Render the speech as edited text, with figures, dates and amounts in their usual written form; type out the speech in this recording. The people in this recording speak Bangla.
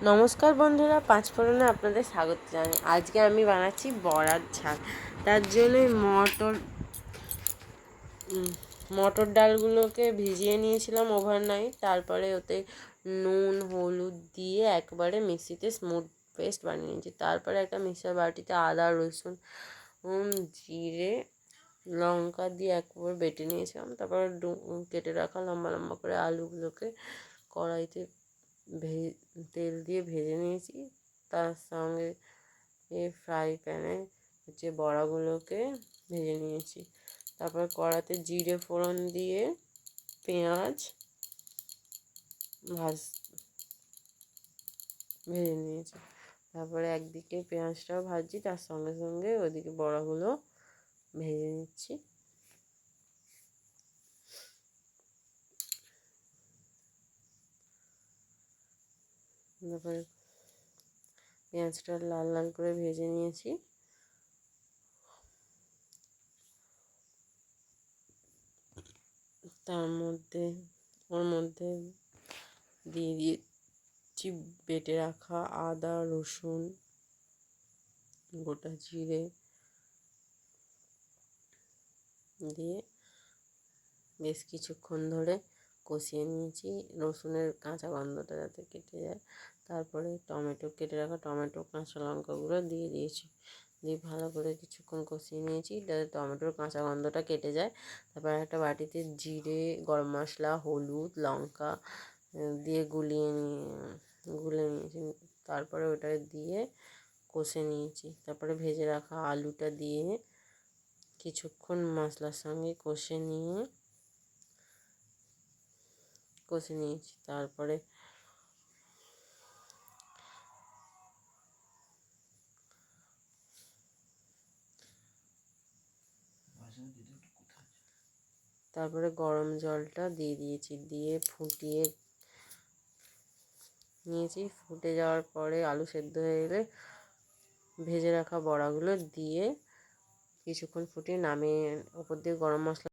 নমস্কার বন্ধুরা, পাঁচফোড়নে আপনাদের স্বাগত জানাই। আজকে আমি বানাচ্ছি বড়ার ঝাল। তার জন্য মটর ডালগুলোকে ভিজিয়ে নিয়েছিলাম ওভারনাইট। তারপরে ওতে নুন হলুদ দিয়ে একবারে মিক্সিতে স্মুথ পেস্ট বানিয়ে নিয়েছি। তারপরে একটা মিক্সার বাটিতে আদা রসুন জিরে লঙ্কা দিয়ে একবার বেটে নিয়েছিলাম। তারপর কেটে রাখা লম্বা লম্বা করে আলুগুলোকে কড়াইতে তেল দিয়ে ভেজে নিয়েছি। তার সঙ্গে ফ্রাই প্যানে বড়াগুলোকে ভেজে নিয়েছি। তারপর কড়াতে জিরে ফোড়ন দিয়ে পেঁয়াজ ভেজে নিয়েছি। তারপরে একদিকে পেঁয়াজটাও ভাজছি, তার সঙ্গে সঙ্গে ওইদিকে বড়াগুলো ভেজে নিচ্ছি। তারপরে পেঁয়াজটা লাল লাল করে ভেজে নিয়েছি। ওর মধ্যে দিয়ে দিয়েছি বেটে রাখা আদা রসুন গোটা জিরে দিয়ে বেশ কিছুক্ষণ ধরে কষিয়ে নিয়েছি, রসুনের কাঁচা গন্ধটা যাতে কেটে যায়। তারপরে কেটে রাখা টমেটো কাঁচা লঙ্কাগুলো দিয়ে দিয়েছি, দিয়ে ভালো করে কিছুক্ষণ কষিয়ে নিয়েছি যাতে টমেটোর কাঁচা গন্ধটা কেটে যায়। তারপর একটা বাটিতে জিরে গরম মশলা হলুদ লঙ্কা দিয়ে গুলে নিয়েছি। তারপরে ওটা দিয়ে কষে নিয়েছি। তারপরে ভেজে রাখা আলুটা দিয়ে কিছুক্ষণ মশলার সঙ্গে কষে নিয়েছি। তারপরে গরম জলটা দিয়ে দিয়েছি, দিয়ে ফুটিয়ে নিয়েছি। ফুটে যাওয়ার পরে আলু সেদ্ধ হয়ে গেলে ভেজে রাখা বড়াগুলো দিয়ে কিছুক্ষণ ফুটিয়ে নামিয়ে ওপর দিয়ে গরম মশলা